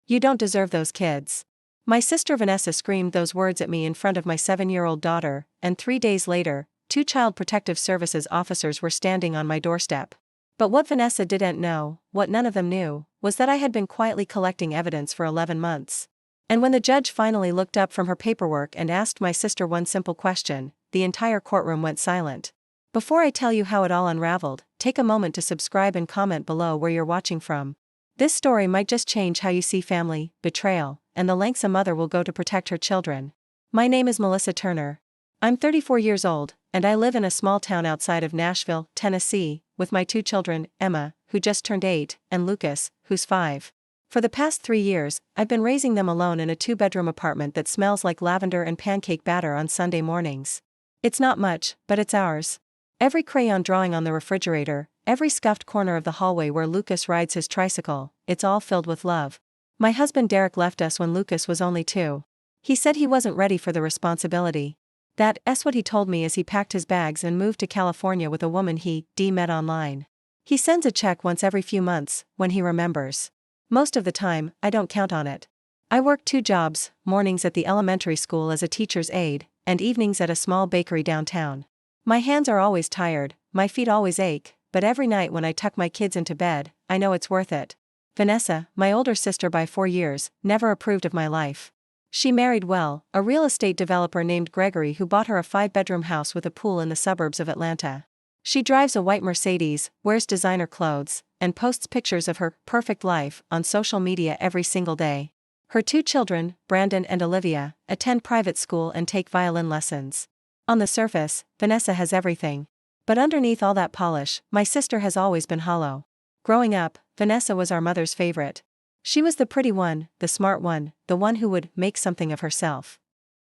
You don't deserve those kids. My sister Vanessa screamed those words at me in front of my 7-year-old daughter, and 3 days later, 2 Child Protective Services officers were standing on my doorstep. But what Vanessa didn't know, what none of them knew, was that I had been quietly collecting evidence for 11 months. And when the judge finally looked up from her paperwork and asked my sister one simple question, the entire courtroom went silent. Before I tell you how it all unraveled, take a moment to subscribe and comment below where you're watching from. This story might just change how you see family, betrayal, and the lengths a mother will go to protect her children. My name is Melissa Turner. I'm 34 years old, and I live in a small town outside of Nashville, Tennessee, with my 2 children, Emma, who just turned 8, and Lucas, who's 5. For the past 3 years, I've been raising them alone in a 2-bedroom apartment that smells like lavender and pancake batter on Sunday mornings. It's not much, but it's ours. Every crayon drawing on the refrigerator, every scuffed corner of the hallway where Lucas rides his tricycle, it's all filled with love. My husband Derek left us when Lucas was only 2. He said he wasn't ready for the responsibility. That's what he told me as he packed his bags and moved to California with a woman he met online. He sends a check once every few months, when he remembers. Most of the time, I don't count on it. I work 2 jobs, mornings at the elementary school as a teacher's aide, and evenings at a small bakery downtown. My hands are always tired, my feet always ache, but every night when I tuck my kids into bed, I know it's worth it. Vanessa, my older sister by 4 years, never approved of my life. She married well, a real estate developer named Gregory who bought her a 5-bedroom house with a pool in the suburbs of Atlanta. She drives a white Mercedes, wears designer clothes, and posts pictures of her perfect life on social media every single day. Her 2 children, Brandon and Olivia, attend private school and take violin lessons. On the surface, Vanessa has everything. But underneath all that polish, my sister has always been hollow. Growing up, Vanessa was our mother's favorite. She was the pretty one, the smart one, the one who would make something of herself.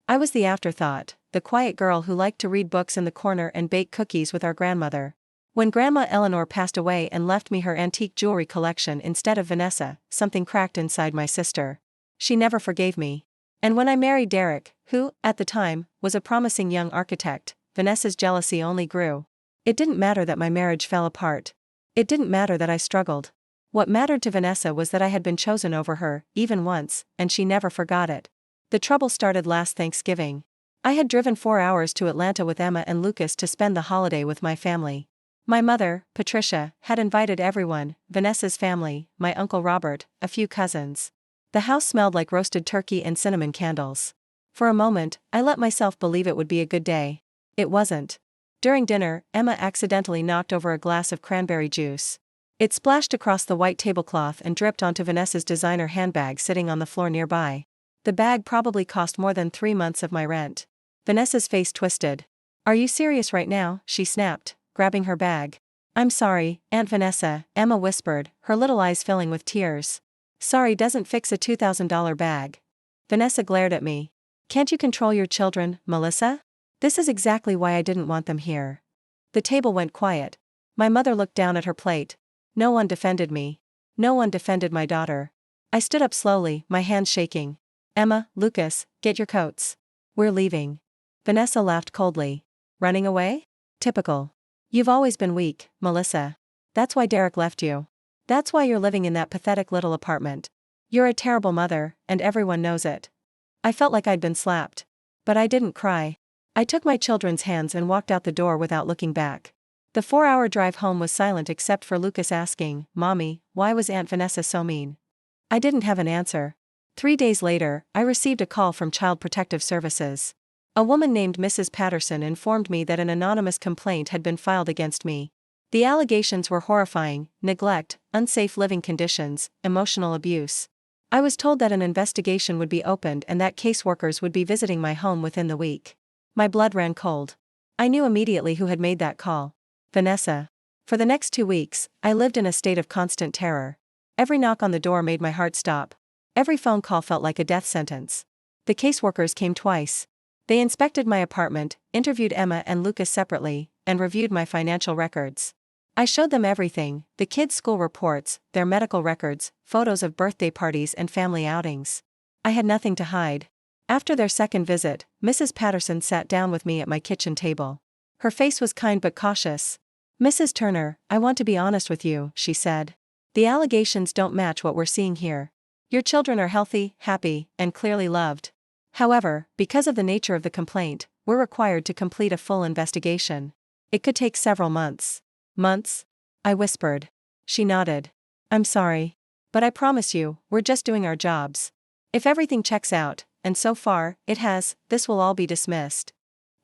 I was the afterthought, the quiet girl who liked to read books in the corner and bake cookies with our grandmother. When Grandma Eleanor passed away and left me her antique jewelry collection instead of Vanessa, something cracked inside my sister. She never forgave me. And when I married Derek, who, at the time, was a promising young architect, Vanessa's jealousy only grew. It didn't matter that my marriage fell apart. It didn't matter that I struggled. What mattered to Vanessa was that I had been chosen over her, even once, and she never forgot it. The trouble started last Thanksgiving. I had driven 4 hours to Atlanta with Emma and Lucas to spend the holiday with my family. My mother, Patricia, had invited everyone, Vanessa's family, my Uncle Robert, a few cousins. The house smelled like roasted turkey and cinnamon candles. For a moment, I let myself believe it would be a good day. It wasn't. During dinner, Emma accidentally knocked over a glass of cranberry juice. It splashed across the white tablecloth and dripped onto Vanessa's designer handbag sitting on the floor nearby. The bag probably cost more than 3 months of my rent. Vanessa's face twisted. "Are you serious right now?" she snapped, grabbing her bag. "I'm sorry, Aunt Vanessa," Emma whispered, her little eyes filling with tears. "Sorry doesn't fix a $2,000 bag." Vanessa glared at me. "Can't you control your children, Melissa? This is exactly why I didn't want them here." The table went quiet. My mother looked down at her plate. No one defended me. No one defended my daughter. I stood up slowly, my hands shaking. "Emma, Lucas, get your coats. We're leaving." Vanessa laughed coldly. "Running away? Typical. You've always been weak, Melissa. That's why Derek left you. That's why you're living in that pathetic little apartment. You're a terrible mother, and everyone knows it." I felt like I'd been slapped. But I didn't cry. I took my children's hands and walked out the door without looking back. The 4-hour drive home was silent except for Lucas asking, "Mommy, why was Aunt Vanessa so mean?" I didn't have an answer. 3 days later, I received a call from Child Protective Services. A woman named Mrs. Patterson informed me that an anonymous complaint had been filed against me. The allegations were horrifying: neglect, unsafe living conditions, emotional abuse. I was told that an investigation would be opened and that caseworkers would be visiting my home within the week. My blood ran cold. I knew immediately who had made that call. Vanessa. For the next 2 weeks, I lived in a state of constant terror. Every knock on the door made my heart stop. Every phone call felt like a death sentence. The caseworkers came twice. They inspected my apartment, interviewed Emma and Lucas separately, and reviewed my financial records. I showed them everything: the kids' school reports, their medical records, photos of birthday parties and family outings. I had nothing to hide. After their second visit, Mrs. Patterson sat down with me at my kitchen table. Her face was kind but cautious. "Mrs. Turner, I want to be honest with you," she said. "The allegations don't match what we're seeing here. Your children are healthy, happy, and clearly loved. However, because of the nature of the complaint, we're required to complete a full investigation. It could take several months. Months? I whispered. She nodded. I'm sorry. But I promise you, we're just doing our jobs. If everything checks out, and so far, it has, this will all be dismissed.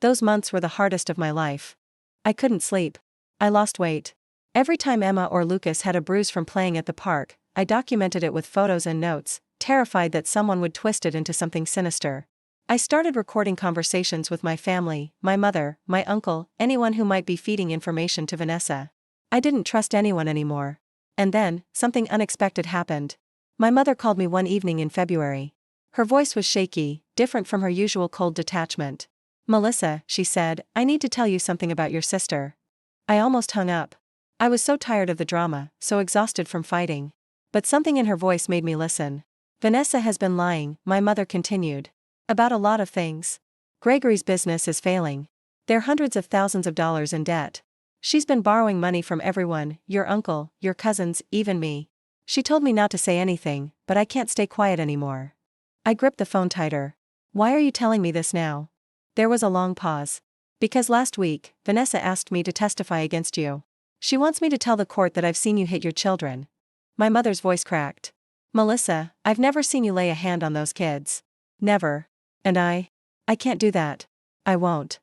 Those months were the hardest of my life. I couldn't sleep. I lost weight. Every time Emma or Lucas had a bruise from playing at the park, I documented it with photos and notes, terrified that someone would twist it into something sinister. I started recording conversations with my family, my mother, my uncle, anyone who might be feeding information to Vanessa. I didn't trust anyone anymore. And then, something unexpected happened. My mother called me one evening in February. Her voice was shaky, different from her usual cold detachment. Melissa, she said, I need to tell you something about your sister. I almost hung up. I was so tired of the drama, so exhausted from fighting. But something in her voice made me listen. Vanessa has been lying, my mother continued. About a lot of things. Gregory's business is failing. They're hundreds of thousands of dollars in debt. She's been borrowing money from everyone, your uncle, your cousins, even me. She told me not to say anything, but I can't stay quiet anymore. I gripped the phone tighter. Why are you telling me this now? There was a long pause. Because last week, Vanessa asked me to testify against you. She wants me to tell the court that I've seen you hit your children. My mother's voice cracked. Melissa, I've never seen you lay a hand on those kids. Never. And I can't do that. I won't.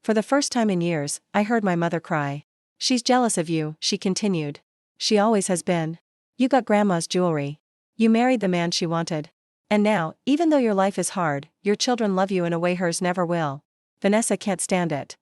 For the first time in years, I heard my mother cry. She's jealous of you, she continued. She always has been. You got grandma's jewelry. You married the man she wanted. And now, even though your life is hard, your children love you in a way hers never will. Vanessa can't stand it.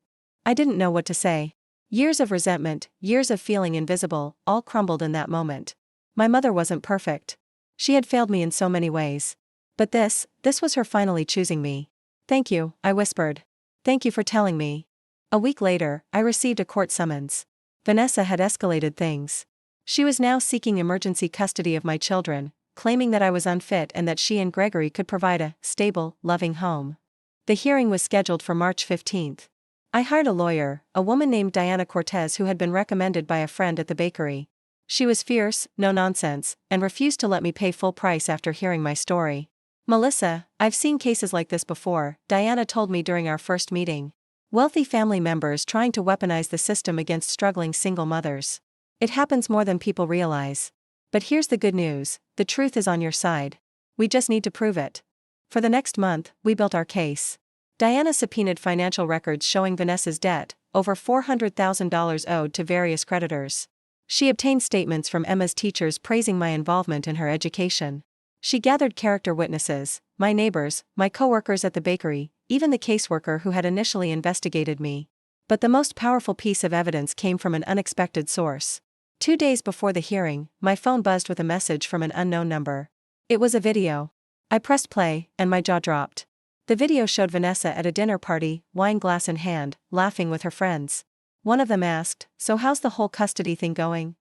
I didn't know what to say. Years of resentment, years of feeling invisible, all crumbled in that moment. My mother wasn't perfect. She had failed me in so many ways. But this was her finally choosing me. Thank you, I whispered. Thank you for telling me. A week later, I received a court summons. Vanessa had escalated things. She was now seeking emergency custody of my children, claiming that I was unfit and that she and Gregory could provide a stable, loving home. The hearing was scheduled for March 15th. I hired a lawyer, a woman named Diana Cortez who had been recommended by a friend at the bakery. She was fierce, no nonsense, and refused to let me pay full price after hearing my story. Melissa, I've seen cases like this before, Diana told me during our first meeting. Wealthy family members trying to weaponize the system against struggling single mothers. It happens more than people realize. But here's the good news, the truth is on your side. We just need to prove it. For the next month, we built our case. Diana subpoenaed financial records showing Vanessa's debt, over $400,000 owed to various creditors. She obtained statements from Emma's teachers praising my involvement in her education. She gathered character witnesses, my neighbors, my coworkers at the bakery, even the caseworker who had initially investigated me. But the most powerful piece of evidence came from an unexpected source. 2 days before the hearing, my phone buzzed with a message from an unknown number. It was a video. I pressed play, and my jaw dropped. The video showed Vanessa at a dinner party, wine glass in hand, laughing with her friends. One of them asked, "So how's the whole custody thing going?"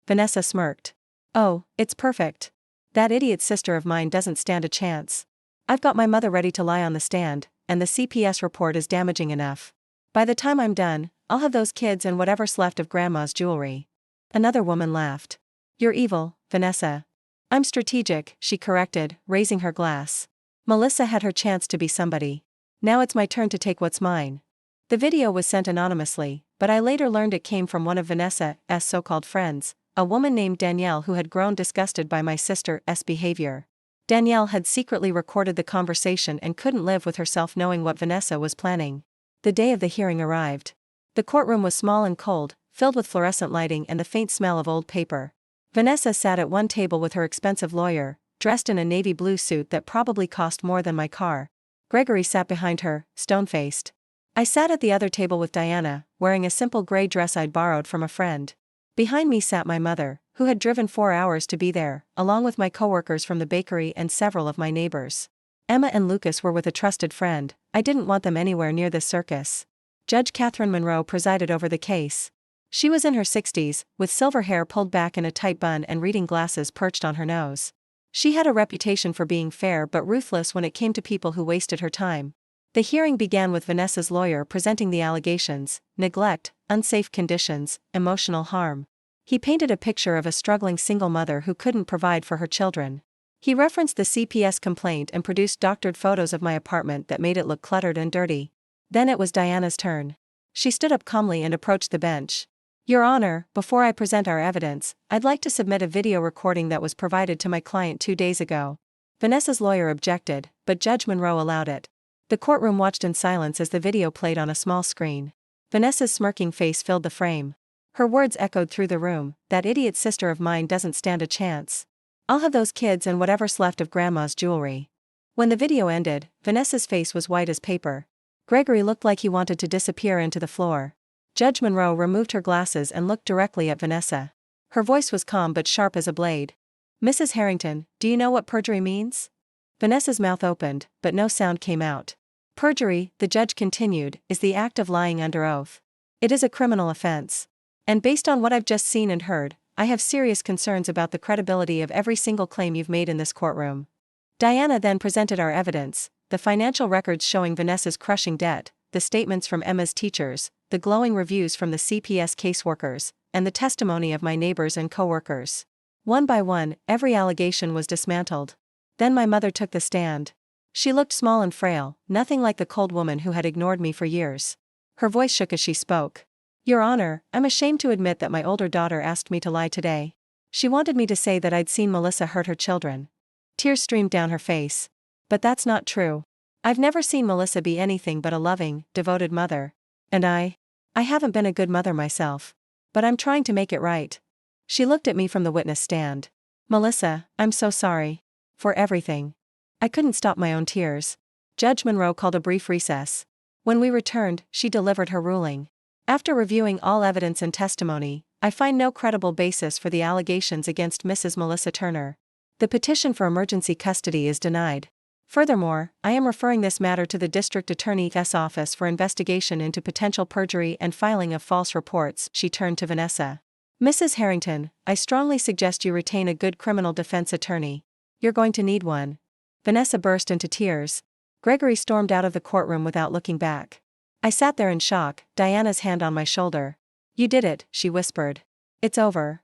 Vanessa smirked. "Oh, it's perfect. That idiot sister of mine doesn't stand a chance. I've got my mother ready to lie on the stand, and the CPS report is damaging enough. By the time I'm done, I'll have those kids and whatever's left of grandma's jewelry." Another woman laughed. "You're evil, Vanessa." "I'm strategic," she corrected, raising her glass. Melissa had her chance to be somebody. Now it's my turn to take what's mine. The video was sent anonymously, but I later learned it came from one of Vanessa's so-called friends, a woman named Danielle who had grown disgusted by my sister's behavior. Danielle had secretly recorded the conversation and couldn't live with herself knowing what Vanessa was planning. The day of the hearing arrived. The courtroom was small and cold, filled with fluorescent lighting and the faint smell of old paper. Vanessa sat at one table with her expensive lawyer, dressed in a navy blue suit that probably cost more than my car. Gregory sat behind her, stone-faced. I sat at the other table with Diana, wearing a simple gray dress I'd borrowed from a friend. Behind me sat my mother, who had driven 4 hours to be there, along with my coworkers from the bakery and several of my neighbors. Emma and Lucas were with a trusted friend. I didn't want them anywhere near this circus. Judge Catherine Monroe presided over the case. She was in her 60s, with silver hair pulled back in a tight bun and reading glasses perched on her nose. She had a reputation for being fair but ruthless when it came to people who wasted her time. The hearing began with Vanessa's lawyer presenting the allegations: neglect, unsafe conditions, emotional harm. He painted a picture of a struggling single mother who couldn't provide for her children. He referenced the CPS complaint and produced doctored photos of my apartment that made it look cluttered and dirty. Then it was Diana's turn. She stood up calmly and approached the bench. Your Honor, before I present our evidence, I'd like to submit a video recording that was provided to my client 2 days ago. Vanessa's lawyer objected, but Judge Monroe allowed it. The courtroom watched in silence as the video played on a small screen. Vanessa's smirking face filled the frame. Her words echoed through the room, that idiot sister of mine doesn't stand a chance. I'll have those kids and whatever's left of Grandma's jewelry. When the video ended, Vanessa's face was white as paper. Gregory looked like he wanted to disappear into the floor. Judge Monroe removed her glasses and looked directly at Vanessa. Her voice was calm but sharp as a blade. Mrs. Harrington, do you know what perjury means? Vanessa's mouth opened, but no sound came out. Perjury, the judge continued, is the act of lying under oath. It is a criminal offense. And based on what I've just seen and heard, I have serious concerns about the credibility of every single claim you've made in this courtroom. Diana then presented our evidence, the financial records showing Vanessa's crushing debt, the statements from Emma's teachers, the glowing reviews from the CPS caseworkers, and the testimony of my neighbors and co-workers. One by one, every allegation was dismantled. Then my mother took the stand. She looked small and frail, nothing like the cold woman who had ignored me for years. Her voice shook as she spoke. Your Honor, I'm ashamed to admit that my older daughter asked me to lie today. She wanted me to say that I'd seen Melissa hurt her children. Tears streamed down her face. But that's not true. I've never seen Melissa be anything but a loving, devoted mother. And I haven't been a good mother myself. But I'm trying to make it right. She looked at me from the witness stand. Melissa, I'm so sorry. For everything. I couldn't stop my own tears. Judge Monroe called a brief recess. When we returned, she delivered her ruling. After reviewing all evidence and testimony, I find no credible basis for the allegations against Mrs. Melissa Turner. The petition for emergency custody is denied. Furthermore, I am referring this matter to the District Attorney's office for investigation into potential perjury and filing of false reports. She turned to Vanessa. Mrs. Harrington, I strongly suggest you retain a good criminal defense attorney. You're going to need one. Vanessa burst into tears. Gregory stormed out of the courtroom without looking back. I sat there in shock, Diana's hand on my shoulder. You did it, she whispered. It's over.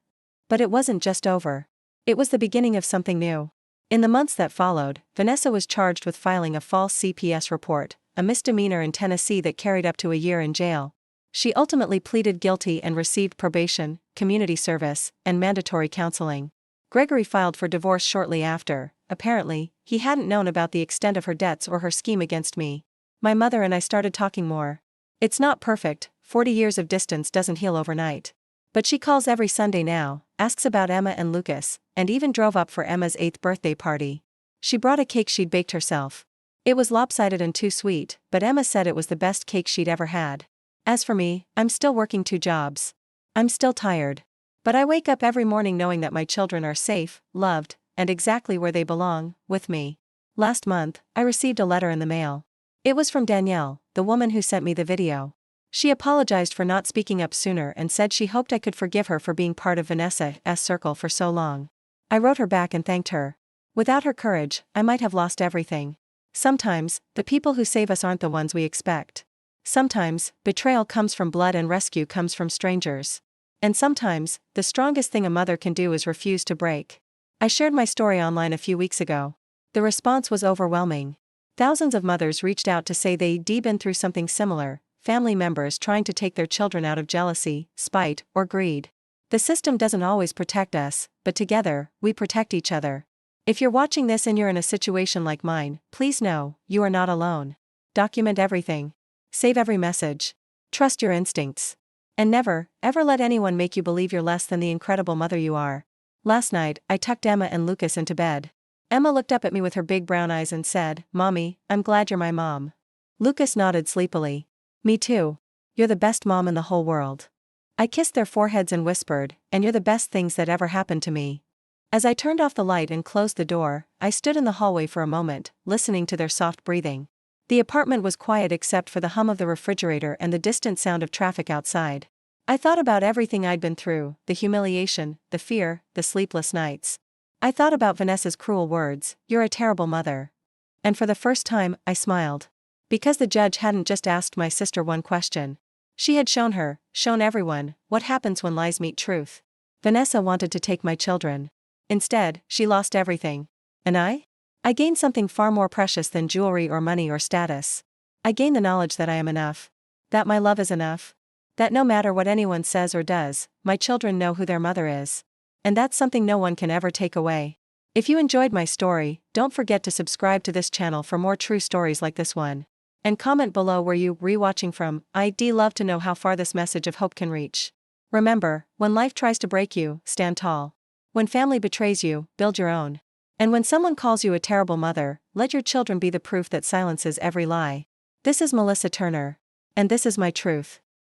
But it wasn't just over. It was the beginning of something new. In the months that followed, Vanessa was charged with filing a false CPS report, a misdemeanor in Tennessee that carried up to a year in jail. She ultimately pleaded guilty and received probation, community service, and mandatory counseling. Gregory filed for divorce shortly after. Apparently, he hadn't known about the extent of her debts or her scheme against me. My mother and I started talking more. It's not perfect, 40 years of distance doesn't heal overnight. But she calls every Sunday now, asks about Emma and Lucas, and even drove up for Emma's 8th birthday party. She brought a cake she'd baked herself. It was lopsided and too sweet, but Emma said it was the best cake she'd ever had. As for me, I'm still working 2 jobs. I'm still tired. But I wake up every morning knowing that my children are safe, loved, and exactly where they belong, with me. Last month, I received a letter in the mail. It was from Danielle, the woman who sent me the video. She apologized for not speaking up sooner and said she hoped I could forgive her for being part of Vanessa's circle for so long. I wrote her back and thanked her. Without her courage, I might have lost everything. Sometimes, the people who save us aren't the ones we expect. Sometimes, betrayal comes from blood and rescue comes from strangers. And sometimes, the strongest thing a mother can do is refuse to break. I shared my story online a few weeks ago. The response was overwhelming. Thousands of mothers reached out to say they'd been through something similar, family members trying to take their children out of jealousy, spite, or greed. The system doesn't always protect us, but together, we protect each other. If you're watching this and you're in a situation like mine, please know, you are not alone. Document everything. Save every message. Trust your instincts. And never, ever let anyone make you believe you're less than the incredible mother you are. Last night, I tucked Emma and Lucas into bed. Emma looked up at me with her big brown eyes and said, "Mommy, I'm glad you're my mom." Lucas nodded sleepily. "Me too. You're the best mom in the whole world." I kissed their foreheads and whispered, "And you're the best things that ever happened to me." As I turned off the light and closed the door, I stood in the hallway for a moment, listening to their soft breathing. The apartment was quiet except for the hum of the refrigerator and the distant sound of traffic outside. I thought about everything I'd been through, the humiliation, the fear, the sleepless nights. I thought about Vanessa's cruel words, "You're a terrible mother." And for the first time, I smiled. Because the judge hadn't just asked my sister one question. She had shown everyone, what happens when lies meet truth. Vanessa wanted to take my children. Instead, she lost everything. And I? I gain something far more precious than jewelry or money or status. I gain the knowledge that I am enough. That my love is enough. That no matter what anyone says or does, my children know who their mother is. And that's something no one can ever take away. If you enjoyed my story, don't forget to subscribe to this channel for more true stories like this one. And comment below where you rewatching from. I'd love to know how far this message of hope can reach. Remember, when life tries to break you, stand tall. When family betrays you, build your own. And when someone calls you a terrible mother, let your children be the proof that silences every lie. This is Melissa Turner. And this is my truth.